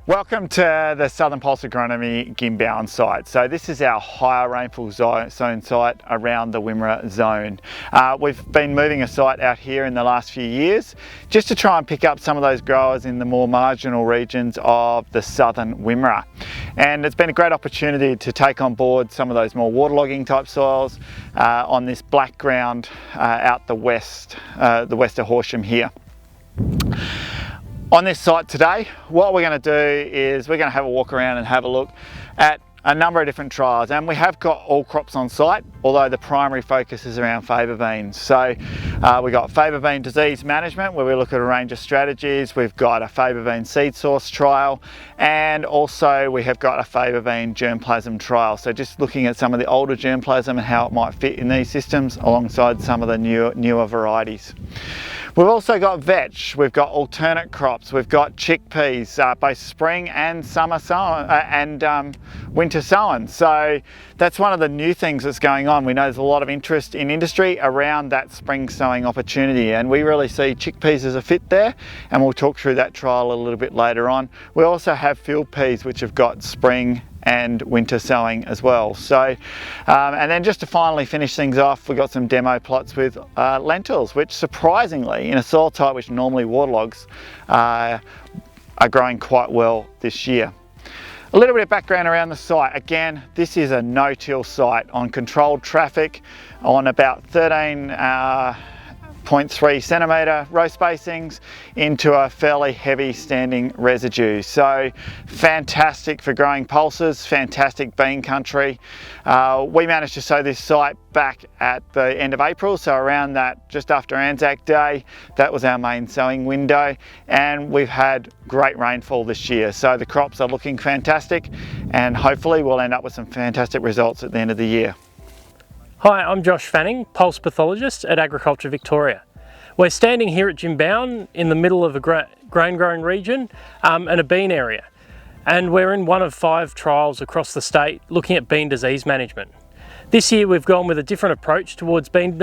Welcome to the Southern Pulse Agronomy Gymbowen site. So this is our higher rainfall zone site around the Wimmera zone. We've been moving a site out here in the last few years just to try and pick up some of those growers in the more marginal regions of the southern Wimmera. And it's been a great opportunity to take on board some of those more waterlogging type soils on this black ground out the west of Horsham here. On this site today, what we're going to do is we're going to have a walk around and have a look at a number of different trials, and we have got all crops on site, although the primary focus is around favour beans. So we've got favour bean disease management, where we look at a range of strategies. We've got a favour bean seed source trial, and also we have got a favour bean germplasm trial. So just looking at some of the older germplasm and how it might fit in these systems alongside some of the newer varieties. We've also got vetch, we've got alternate crops, we've got chickpeas, both spring and summer sown and winter sown. So that's one of the new things that's going on. We know there's a lot of interest in industry around that spring sowing opportunity, and we really see chickpeas as a fit there, and we'll talk through that trial a little bit later on. We also have field peas which have got spring and winter sowing as well. So, and then just to finally finish things off, we've got some demo plots with lentils, which surprisingly, in a soil type which normally waterlogs, are growing quite well this year. A little bit of background around the site. Again, this is a no-till site on controlled traffic on about 13.3 centimetre row spacings into a fairly heavy standing residue. So fantastic for growing pulses, fantastic bean country. We managed to sow this site back at the end of April, so around that, just after Anzac Day, that was our main sowing window, and we've had great rainfall this year. So the crops are looking fantastic, and hopefully we'll end up with some fantastic results at the end of the year. Hi, I'm Josh Fanning, Pulse Pathologist at Agriculture Victoria. We're standing here at Gymbowen in the middle of a grain growing region and a bean area. And we're in one of 5 trials across the state looking at bean disease management. This year we've gone with a different approach towards bean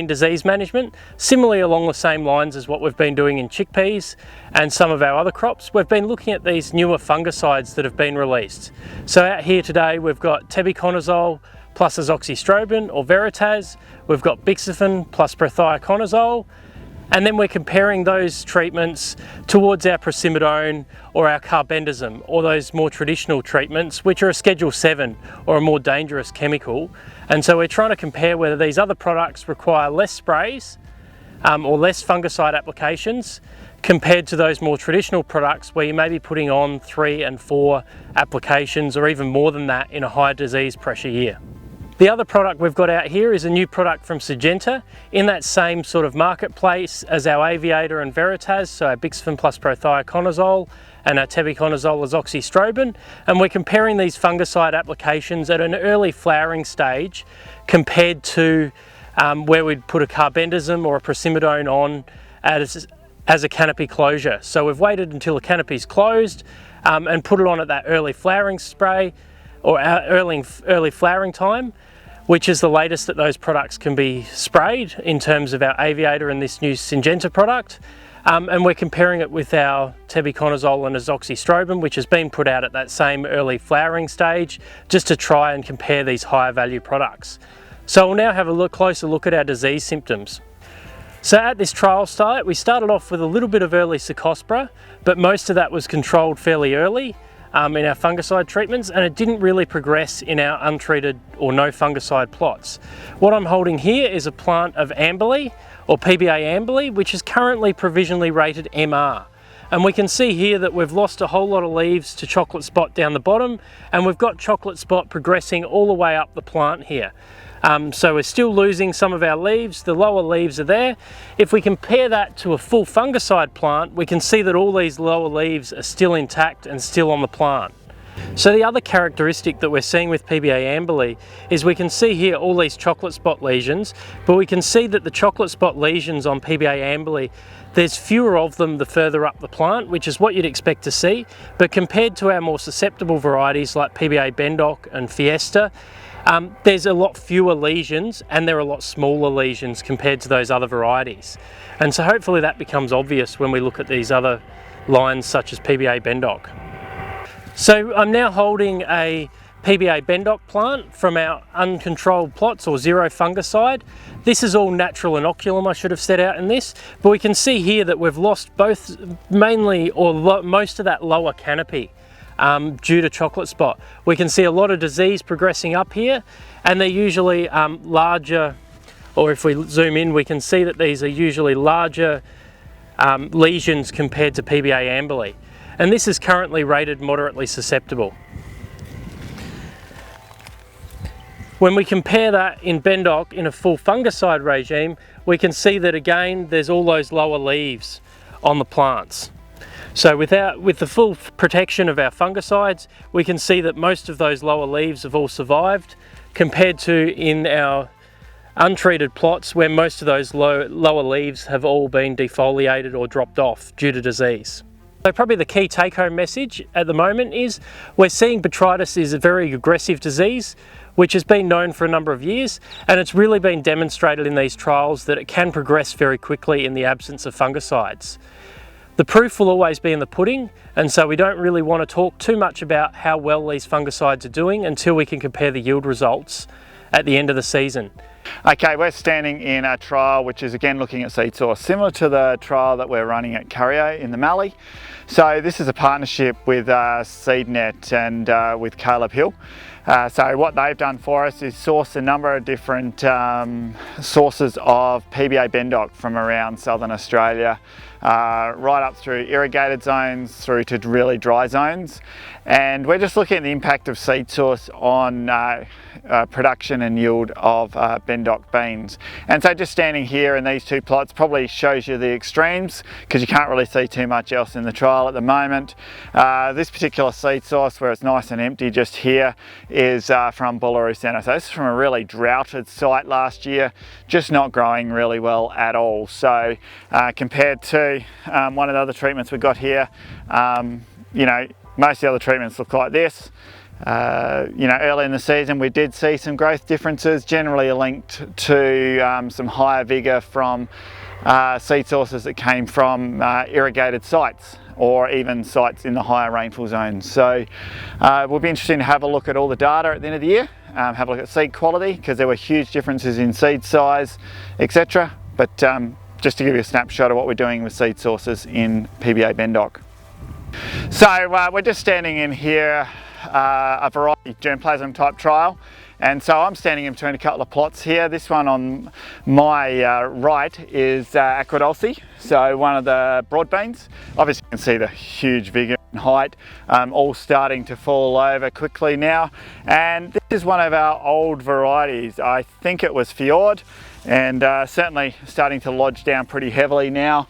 disease management, similarly along the same lines as what we've been doing in chickpeas and some of our other crops. We've been looking at these newer fungicides that have been released. So out here today we've got tebuconazole plus azoxystrobin or Veritas, we've got bixafen plus prothioconazole, and then we're comparing those treatments towards our prosimidone or our carbendazim, or those more traditional treatments which are a Schedule 7 or a more dangerous chemical. And so we're trying to compare whether these other products require less sprays or less fungicide applications compared to those more traditional products where you may be putting on 3 and 4 applications or even more than that in a high disease pressure year. The other product we've got out here is a new product from Syngenta in that same sort of marketplace as our Aviator and Veritas, so our bixafen plus prothioconazole and our tebuconazole azoxystrobin, and we're comparing these fungicide applications at an early flowering stage compared to where we'd put a carbendazim or a prosimidone on as a canopy closure. So we've waited until the canopy's closed and put it on at that early flowering spray or early flowering time, which is the latest that those products can be sprayed in terms of our Aviator and this new Syngenta product. And we're comparing it with our tebuconazole and azoxystrobin, which has been put out at that same early flowering stage, just to try and compare these higher value products. So we'll now have a closer look at our disease symptoms. So at this trial site, we started off with a little bit of early Cercospora, but most of that was controlled fairly early in our fungicide treatments, and it didn't really progress in our untreated or no fungicide plots. What I'm holding here is a plant of Amberley or PBA Amberley, which is currently provisionally rated MR. And we can see here that we've lost a whole lot of leaves to chocolate spot down the bottom, and we've got chocolate spot progressing all the way up the plant here. So we're still losing some of our leaves, the lower leaves are there. If we compare that to a full fungicide plant, we can see that all these lower leaves are still intact and still on the plant. So the other characteristic that we're seeing with PBA Amberley is we can see here all these chocolate spot lesions, but we can see that the chocolate spot lesions on PBA Amberley, there's fewer of them the further up the plant, which is what you'd expect to see. But compared to our more susceptible varieties like PBA Bendoc and Fiesta, there's a lot fewer lesions and they're a lot smaller lesions compared to those other varieties. And so hopefully that becomes obvious when we look at these other lines such as PBA Bendoc. So I'm now holding a PBA bendoc plant from our uncontrolled plots, or zero fungicide. This is all natural inoculum, I should have set out in this, but we can see here that we've lost both, mainly or most of that lower canopy due to chocolate spot. We can see a lot of disease progressing up here, and they're usually larger, or if we zoom in we can see that these are usually larger lesions compared to PBA amberley, and this is currently rated moderately susceptible. When we compare that in bendoc in a full fungicide regime, we can see that again there's all those lower leaves on the plants. So with the full protection of our fungicides, we can see that most of those lower leaves have all survived, compared to in our untreated plots where most of those lower leaves have all been defoliated or dropped off due to disease. So probably the key take-home message at the moment is we're seeing botrytis is a very aggressive disease which has been known for a number of years, and it's really been demonstrated in these trials that it can progress very quickly in the absence of fungicides. The proof will always be in the pudding, and so we don't really want to talk too much about how well these fungicides are doing until we can compare the yield results at the end of the season. Okay, we're standing in a trial which is again looking at seed source, similar to the trial that we're running at Carrier in the Mallee. So this is a partnership with SeedNet and with Caleb Hill. So what they've done for us is source a number of different sources of PBA bendoc from around Southern Australia, right up through irrigated zones through to really dry zones, and we're just looking at the impact of seed source on production and yield of bendoc beans. And so just standing here in these two plots probably shows you the extremes, because you can't really see too much else in the trial at the moment. This particular seed source, where it's nice and empty just here, is from Bullaroo Centre. So this is from a really droughted site last year, just not growing really well at all. So compared to one of the other treatments we've got here, you know, most of the other treatments look like this. You know, early in the season we did see some growth differences, generally linked to some higher vigour from seed sources that came from irrigated sites, or even sites in the higher rainfall zones. So it will be interesting to have a look at all the data at the end of the year, have a look at seed quality, because there were huge differences in seed size, etc. But just to give you a snapshot of what we're doing with seed sources in PBA bendoc. So we're just standing in here, a variety germplasm type trial, and so I'm standing in between a couple of plots here. This one on my right is Aquadulce, so one of the broad beans. Obviously you can see the huge vigour and height, all starting to fall over quickly now, and this is one of our old varieties. I think it was Fjord, and certainly starting to lodge down pretty heavily now.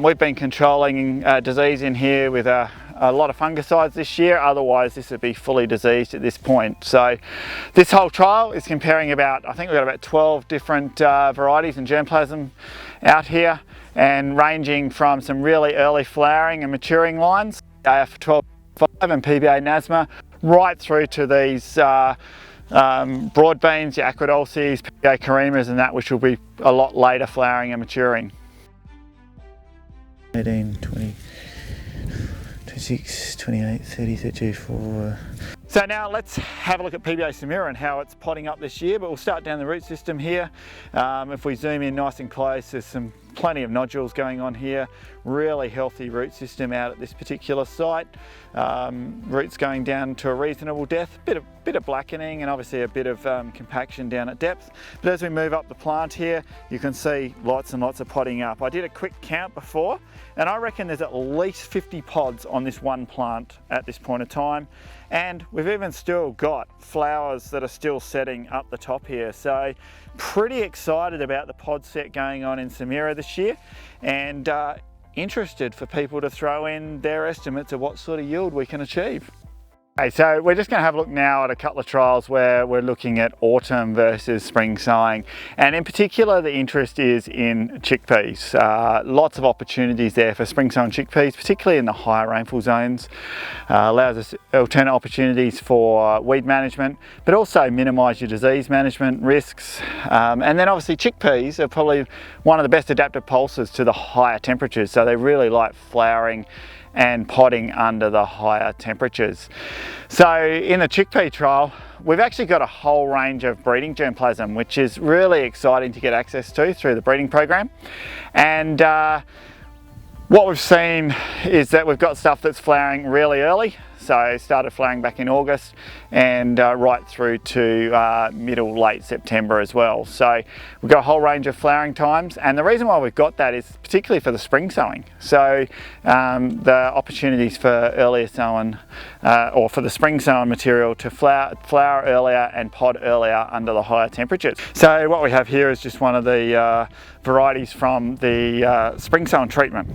We've been controlling disease in here with a lot of fungicides this year, otherwise this would be fully diseased at this point. So this whole trial is comparing about, I think we've got about 12 different varieties and germplasm out here, and ranging from some really early flowering and maturing lines, AF12 and PBA Nasma, right through to these broad beans, your Aquadulces, PBA Karimas and that, which will be a lot later flowering and maturing. 18, 20, 26, 28, 30, 34. So now let's have a look at PBA Samira and how it's potting up this year, but we'll start down the root system here. If we zoom in nice and close, there's plenty of nodules going on here. Really healthy root system out at this particular site. Roots going down to a reasonable depth, bit of blackening and obviously a bit of compaction down at depth. But as we move up the plant here, you can see lots and lots of potting up. I did a quick count before, and I reckon there's at least 50 pods on this one plant at this point of time. And we've even still got flowers that are still setting up the top here. So pretty excited about the pod set going on in Samira this year, and interested for people to throw in their estimates of what sort of yield we can achieve. Okay, so we're just going to have a look now at a couple of trials where we're looking at autumn versus spring sowing, and in particular the interest is in chickpeas. Lots of opportunities there for spring sown chickpeas, particularly in the higher rainfall zones. Allows us alternate opportunities for weed management, but also minimise your disease management risks. And then obviously chickpeas are probably one of the best adaptive pulses to the higher temperatures, so they really like flowering and podding under the higher temperatures. So in the chickpea trial, we've actually got a whole range of breeding germplasm, which is really exciting to get access to through the breeding program. And what we've seen is that we've got stuff that's flowering really early. So started flowering back in August and right through to middle, late September as well. So we've got a whole range of flowering times, and the reason why we've got that is particularly for the spring sowing. So the opportunities for earlier sowing or for the spring sowing material to flower earlier and pod earlier under the higher temperatures. So what we have here is just one of the varieties from the spring sowing treatment,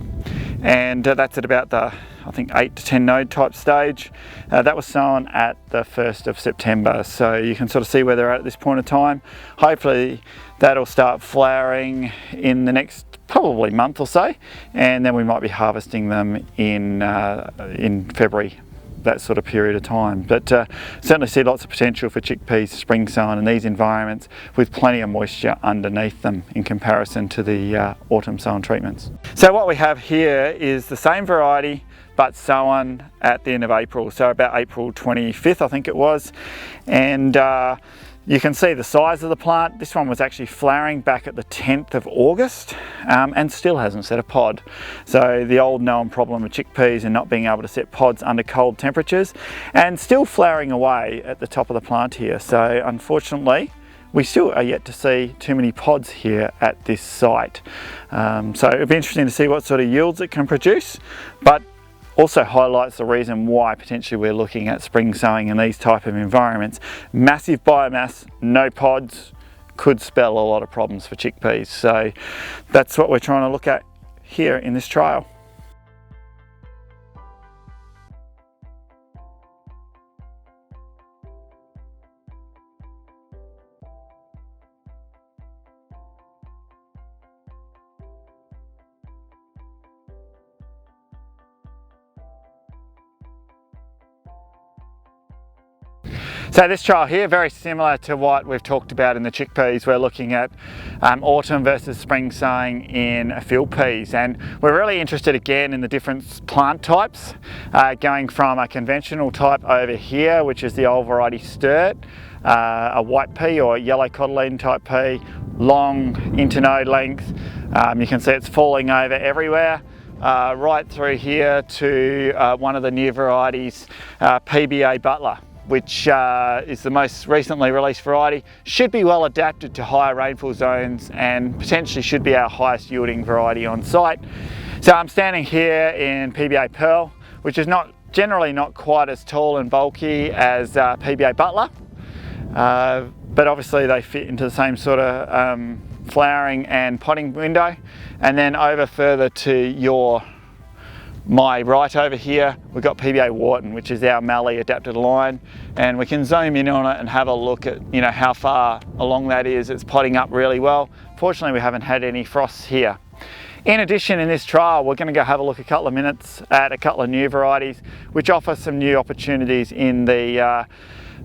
and that's at about the, I think, 8 to 10 node type stage. That was sown at the 1st of September, so you can sort of see where they're at this point of time. Hopefully that'll start flowering in the next probably month or so, and then we might be harvesting them in February, that sort of period of time. But certainly see lots of potential for chickpeas spring sown in these environments with plenty of moisture underneath them in comparison to the autumn sown treatments. So what we have here is the same variety but sown at the end of April, so about April 25th I think it was, and you can see the size of the plant. This one was actually flowering back at the 10th of August and still hasn't set a pod. So the old known problem of chickpeas and not being able to set pods under cold temperatures, and still flowering away at the top of the plant here. So unfortunately we still are yet to see too many pods here at this site. So it'll be interesting to see what sort of yields it can produce, but also highlights the reason why potentially we're looking at spring sowing in these type of environments. Massive biomass, no pods, could spell a lot of problems for chickpeas. So that's what we're trying to look at here in this trial. So this trial here, very similar to what we've talked about in the chickpeas. We're looking at autumn versus spring sowing in field peas, and we're really interested again in the different plant types, going from a conventional type over here, which is the old variety Sturt, a white pea or yellow cotyledon type pea, long internode length. You can see it's falling over everywhere. Right through here to one of the new varieties, PBA Butler, which is the most recently released variety. Should be well adapted to higher rainfall zones and potentially should be our highest yielding variety on site. So I'm standing here in PBA Pearl, which is generally not quite as tall and bulky as PBA Butler, but obviously they fit into the same sort of flowering and potting window. And then over further to my right over here, we've got PBA Wharton, which is our Mallee adapted line, and we can zoom in on it and have a look at how far along that is. It's potting up really well. Fortunately, we haven't had any frosts here. In addition, in this trial, we're going to go have a look a couple of minutes at a couple of new varieties, which offer some new opportunities in the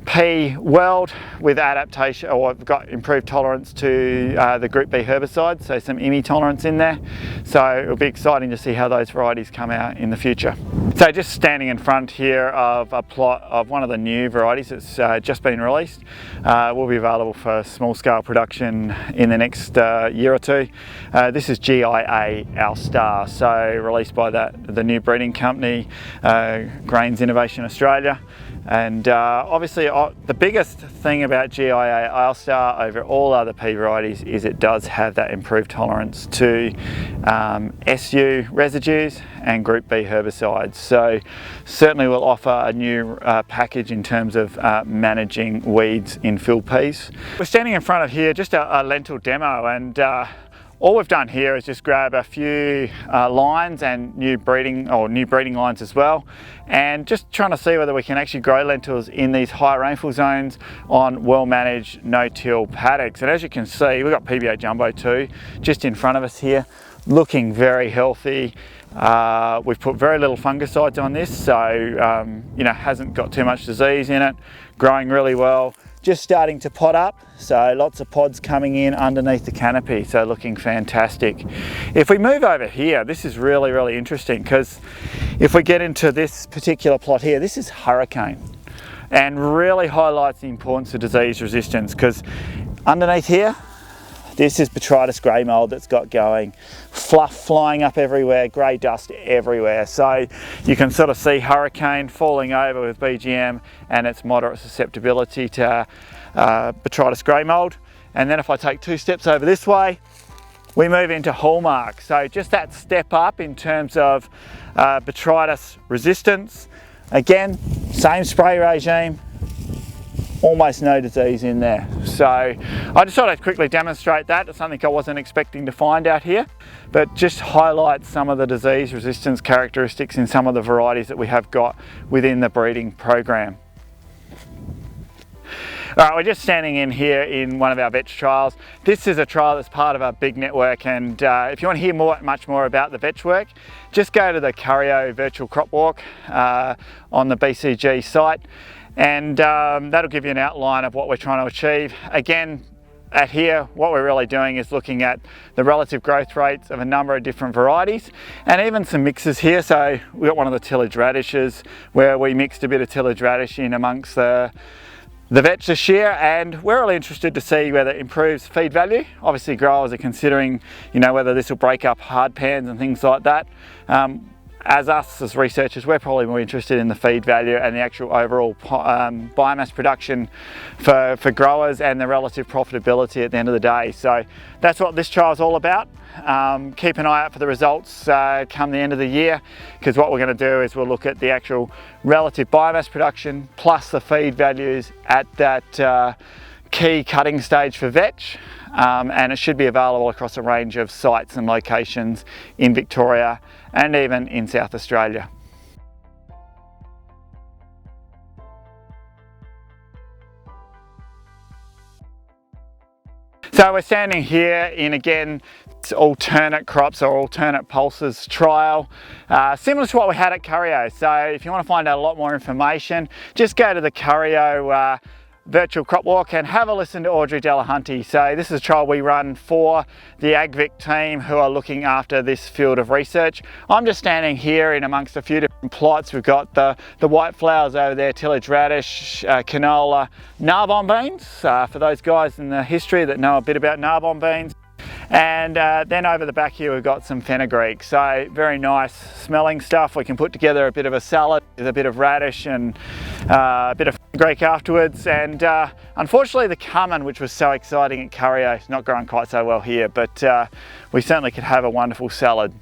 pea world with adaptation, or we've got improved tolerance to the Group B herbicides, so some IMI tolerance in there. So it'll be exciting to see how those varieties come out in the future. So just standing in front here of a plot of one of the new varieties that's just been released. Will be available for small scale production in the next year or two. This is GIA Our Star, so released by the new breeding company, Grains Innovation Australia. And obviously the biggest thing about GIA Alstar over all other pea varieties is it does have that improved tolerance to SU residues and Group B herbicides. So certainly will offer a new package in terms of managing weeds in field peas. We're standing in front of here just a lentil demo, and all we've done here is just grab a few lines and new breeding lines as well, and just trying to see whether we can actually grow lentils in these high rainfall zones on well-managed no-till paddocks. And as you can see, we've got PBA Jumbo 2 just in front of us here, looking very healthy. We've put very little fungicides on this, so hasn't got too much disease in it, growing really well. just starting to pod up, so lots of pods coming in underneath the canopy, so looking fantastic. If we move over here, this is really interesting, because if we get into this particular plot here, this is hurricane, and really highlights the importance of disease resistance, because underneath here, this is botrytis grey mold that's got going. Fluff flying up everywhere, grey dust everywhere. So you can sort of see hurricane falling over with BGM and its moderate susceptibility to botrytis grey mold. And then if I take 2 steps over this way, we move into hallmark. So just that step up in terms of botrytis resistance. Again, same spray regime, almost no disease in there. So I just thought I'd quickly demonstrate that. It's something I wasn't expecting to find out here, but just highlights some of the disease resistance characteristics in some of the varieties that we have got within the breeding program. All right, we're just standing in here in one of our vetch trials. This is a trial that's part of our big network, and if you want to hear much more about the vetch work, just go to the Curio Virtual Crop Walk on the BCG site, and that'll give you an outline of what we're trying to achieve. Again, at here, what we're really doing is looking at the relative growth rates of a number of different varieties, and even some mixes here. So we've got one of the tillage radishes where we mixed a bit of tillage radish in amongst the vetch this year, and we're really interested to see whether it improves feed value. Obviously growers are considering, you know, whether this will break up hard pans and things like that. As researchers, we're probably more interested in the feed value and the actual overall biomass production for growers and the relative profitability at the end of the day. So that's what this trial is all about. Keep an eye out for the results come the end of the year, because what we're going to do is we'll look at the actual relative biomass production plus the feed values at that key cutting stage for vetch, and it should be available across a range of sites and locations in Victoria and even in South Australia. So we're standing here in, again, alternate crops or alternate pulses trial, similar to what we had at Curio. So if you want to find out a lot more information, just go to the Curio Virtual Crop Walk and have a listen to Audrey Delahunty. So this is a trial we run for the AgVic team who are looking after this field of research. I'm just standing here in amongst a few different plots. We've got the white flowers over there, tillage radish, canola, narbon beans, for those guys in the history that know a bit about narbon beans. And then over the back here we've got some fenugreek, so very nice smelling stuff. We can put together a bit of a salad with a bit of radish and a bit of fenugreek afterwards. And unfortunately the cumin, which was so exciting at Curio, is not growing quite so well here, but we certainly could have a wonderful salad.